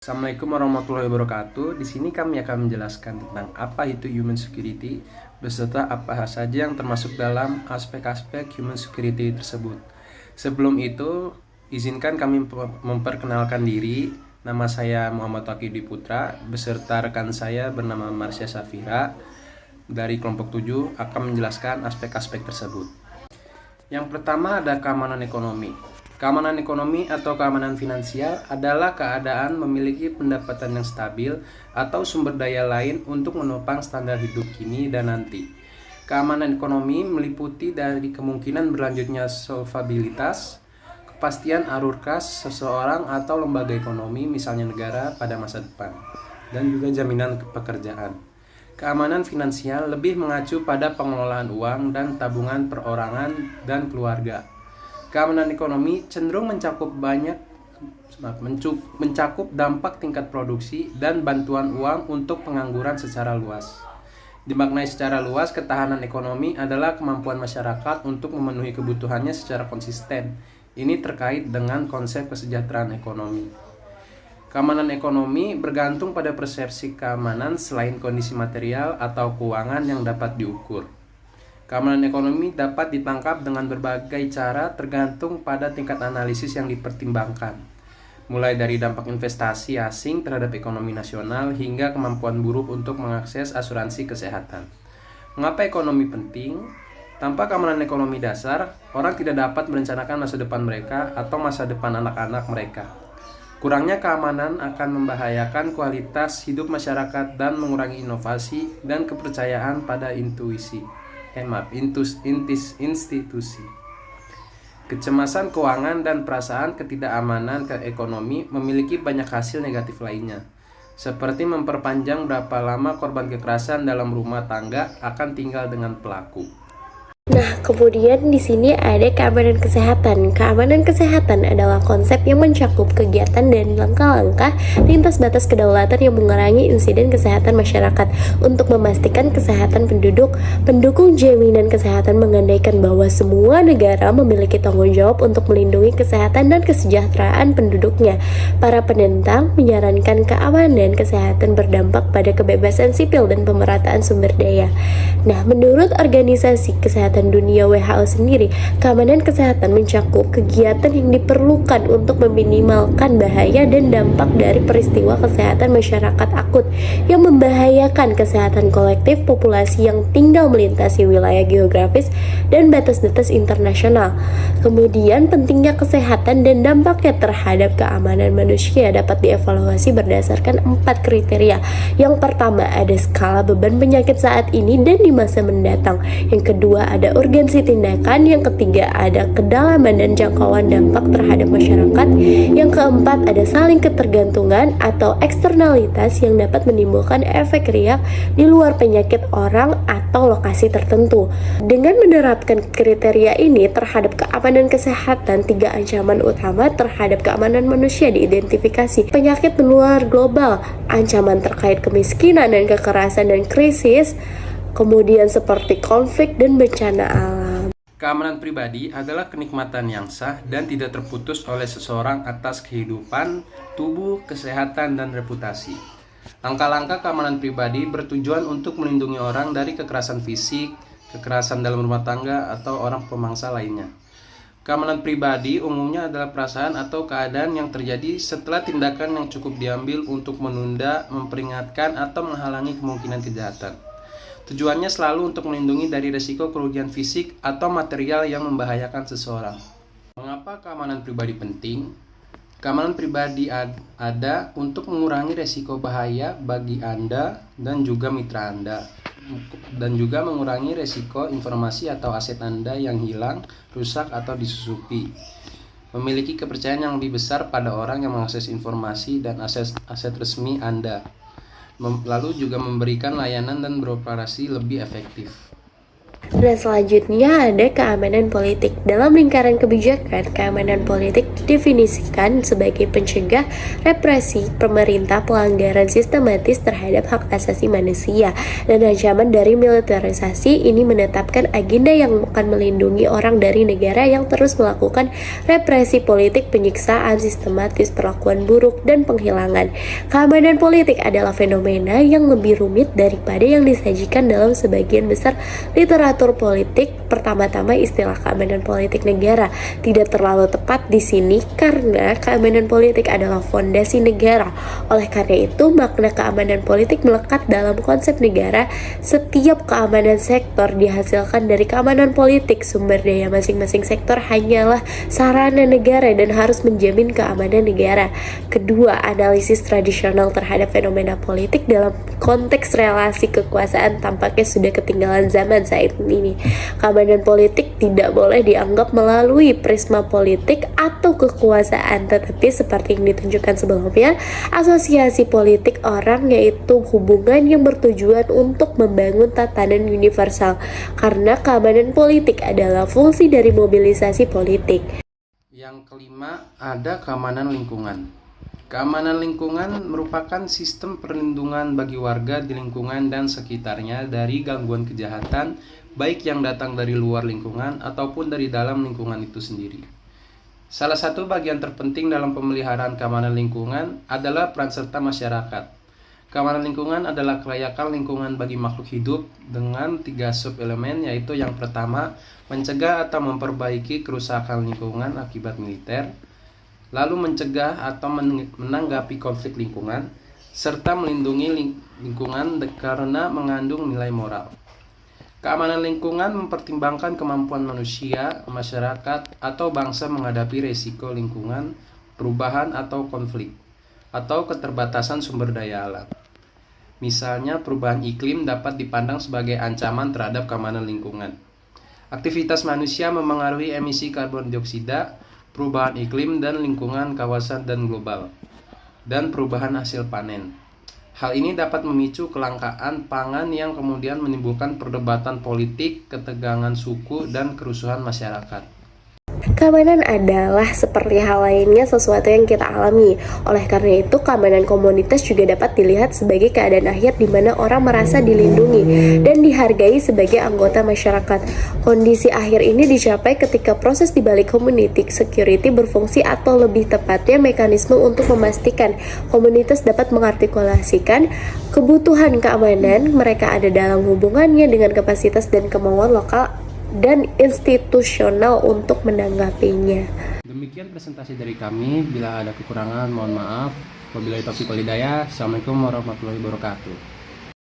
Assalamualaikum warahmatullahi wabarakatuh. Di sini kami akan menjelaskan tentang apa itu human security beserta apa saja yang termasuk dalam aspek-aspek human security tersebut. Sebelum itu, izinkan kami memperkenalkan diri. Nama saya Muhammad Taqidi Putra beserta rekan saya bernama Marsha Safira dari kelompok 7 akan menjelaskan aspek-aspek tersebut. Yang pertama ada keamanan ekonomi. Keamanan ekonomi atau keamanan finansial adalah keadaan memiliki pendapatan yang stabil atau sumber daya lain untuk menopang standar hidup kini dan nanti. Keamanan ekonomi meliputi dari kemungkinan berlanjutnya solvabilitas, kepastian alur kas seseorang atau lembaga ekonomi, misalnya negara, pada masa depan, dan juga jaminan pekerjaan. Keamanan finansial lebih mengacu pada pengelolaan uang dan tabungan perorangan dan keluarga. Keamanan ekonomi cenderung mencakup dampak tingkat produksi dan bantuan uang untuk pengangguran secara luas. Dimaknai secara luas, ketahanan ekonomi adalah kemampuan masyarakat untuk memenuhi kebutuhannya secara konsisten. Ini terkait dengan konsep kesejahteraan ekonomi. Keamanan ekonomi bergantung pada persepsi keamanan selain kondisi material atau keuangan yang dapat diukur. Keamanan ekonomi dapat ditangkap dengan berbagai cara tergantung pada tingkat analisis yang dipertimbangkan. Mulai dari dampak investasi asing terhadap ekonomi nasional hingga kemampuan buruh untuk mengakses asuransi kesehatan. Mengapa ekonomi penting? Tanpa keamanan ekonomi dasar, orang tidak dapat merencanakan masa depan mereka atau masa depan anak-anak mereka. Kurangnya keamanan akan membahayakan kualitas hidup masyarakat dan mengurangi inovasi dan kepercayaan pada institusi. Kecemasan keuangan dan perasaan ketidakamanan ekonomi memiliki banyak hasil negatif lainnya, seperti memperpanjang berapa lama korban kekerasan dalam rumah tangga akan tinggal dengan pelaku. Nah, kemudian di sini ada keamanan kesehatan. Keamanan kesehatan adalah konsep yang mencakup kegiatan dan langkah-langkah lintas batas kedaulatan yang mengurangi insiden kesehatan masyarakat untuk memastikan kesehatan penduduk. Pendukung jaminan kesehatan mengandaikan bahwa semua negara memiliki tanggung jawab untuk melindungi kesehatan dan kesejahteraan penduduknya. Para penentang menyarankan keamanan kesehatan berdampak pada kebebasan sipil dan pemerataan sumber daya. Nah, menurut Organisasi Kesehatan Dunia WHO sendiri, keamanan kesehatan mencakup kegiatan yang diperlukan untuk meminimalkan bahaya dan dampak dari peristiwa kesehatan masyarakat akut yang membahayakan kesehatan kolektif populasi yang tinggal melintasi wilayah geografis dan batas-batas internasional. Kemudian pentingnya kesehatan dan dampaknya terhadap keamanan manusia dapat dievaluasi berdasarkan 4 kriteria. Yang pertama ada skala beban penyakit saat ini dan di masa mendatang. Yang kedua ada urgensi tindakan, yang ketiga ada kedalaman dan jangkauan dampak terhadap masyarakat, yang keempat ada saling ketergantungan atau eksternalitas yang dapat menimbulkan efek riak di luar penyakit orang atau lokasi tertentu. Dengan menerapkan kriteria ini terhadap keamanan kesehatan, 3 ancaman utama terhadap keamanan manusia diidentifikasi: penyakit menular global, ancaman terkait kemiskinan dan kekerasan dan krisis, kemudian seperti konflik dan bencana alam. Keamanan pribadi adalah kenikmatan yang sah dan tidak terputus oleh seseorang atas kehidupan, tubuh, kesehatan, dan reputasi. Langkah-langkah keamanan pribadi bertujuan untuk melindungi orang dari kekerasan fisik, kekerasan dalam rumah tangga, atau orang pemangsa lainnya. Keamanan pribadi umumnya adalah perasaan atau keadaan yang terjadi setelah tindakan yang cukup diambil untuk menunda, memperingatkan, atau menghalangi kemungkinan kejahatan. Tujuannya selalu untuk melindungi dari risiko kerugian fisik atau material yang membahayakan seseorang. Mengapa keamanan pribadi penting? Keamanan pribadi ada untuk mengurangi risiko bahaya bagi Anda dan juga mitra Anda, dan juga mengurangi risiko informasi atau aset Anda yang hilang, rusak, atau disusupi. Memiliki kepercayaan yang lebih besar pada orang yang mengakses informasi dan aset resmi Anda. Lalu juga memberikan layanan dan beroperasi lebih efektif. Nah, selanjutnya ada keamanan politik. Dalam lingkaran kebijakan, keamanan politik didefinisikan sebagai pencegah represi pemerintah pelanggaran sistematis terhadap hak asasi manusia dan ancaman dari militerisasi. Ini menetapkan agenda yang akan melindungi orang dari negara yang terus melakukan represi politik, penyiksaan sistematis, perlakuan buruk, dan penghilangan. Keamanan politik adalah fenomena yang lebih rumit daripada yang disajikan dalam sebagian besar literatur politik. Pertama-tama, istilah keamanan politik negara tidak terlalu tepat di sini karena keamanan politik adalah fondasi negara. Oleh karena itu, makna keamanan politik melekat dalam konsep negara. Setiap keamanan sektor dihasilkan dari keamanan politik. Sumber daya masing-masing sektor hanyalah sarana negara dan harus menjamin keamanan negara. Kedua, analisis tradisional terhadap fenomena politik dalam konteks relasi kekuasaan tampaknya sudah ketinggalan zaman saat ini. Keamanan politik tidak boleh dianggap melalui prisma politik atau kekuasaan, tetapi seperti yang ditunjukkan sebelumnya, asosiasi politik orang, yaitu hubungan yang bertujuan untuk membangun tatanan universal, karena keamanan politik adalah fungsi dari mobilisasi politik. Yang kelima, ada keamanan lingkungan. Keamanan lingkungan merupakan sistem perlindungan bagi warga di lingkungan dan sekitarnya dari gangguan kejahatan, baik yang datang dari luar lingkungan ataupun dari dalam lingkungan itu sendiri. Salah satu bagian terpenting dalam pemeliharaan keamanan lingkungan adalah peran serta masyarakat. Keamanan lingkungan adalah kelayakan lingkungan bagi makhluk hidup dengan 3 sub-elemen, yaitu yang pertama, mencegah atau memperbaiki kerusakan lingkungan akibat militer, lalu mencegah atau menanggapi konflik lingkungan, serta melindungi lingkungan karena mengandung nilai moral. Keamanan lingkungan mempertimbangkan kemampuan manusia, masyarakat, atau bangsa menghadapi resiko lingkungan, perubahan atau konflik, atau keterbatasan sumber daya alam. Misalnya, perubahan iklim dapat dipandang sebagai ancaman terhadap keamanan lingkungan. Aktivitas manusia memengaruhi emisi karbon dioksida, perubahan iklim dan lingkungan kawasan dan global, dan perubahan hasil panen. Hal ini dapat memicu kelangkaan pangan yang kemudian menimbulkan perdebatan politik, ketegangan suku, dan kerusuhan masyarakat. Keamanan adalah seperti hal lainnya sesuatu yang kita alami. Oleh karena itu, keamanan komunitas juga dapat dilihat sebagai keadaan akhir di mana orang merasa dilindungi dan dihargai sebagai anggota masyarakat. Kondisi akhir ini dicapai ketika proses di balik community security berfungsi, atau lebih tepatnya mekanisme untuk memastikan komunitas dapat mengartikulasikan kebutuhan keamanan mereka ada dalam hubungannya dengan kapasitas dan kemauan lokal dan institusional untuk menanggapinya. Demikian presentasi dari kami. Bila ada kekurangan, mohon maaf. Wabillahi taufiq wal hidayah. Assalamualaikum warahmatullahi wabarakatuh.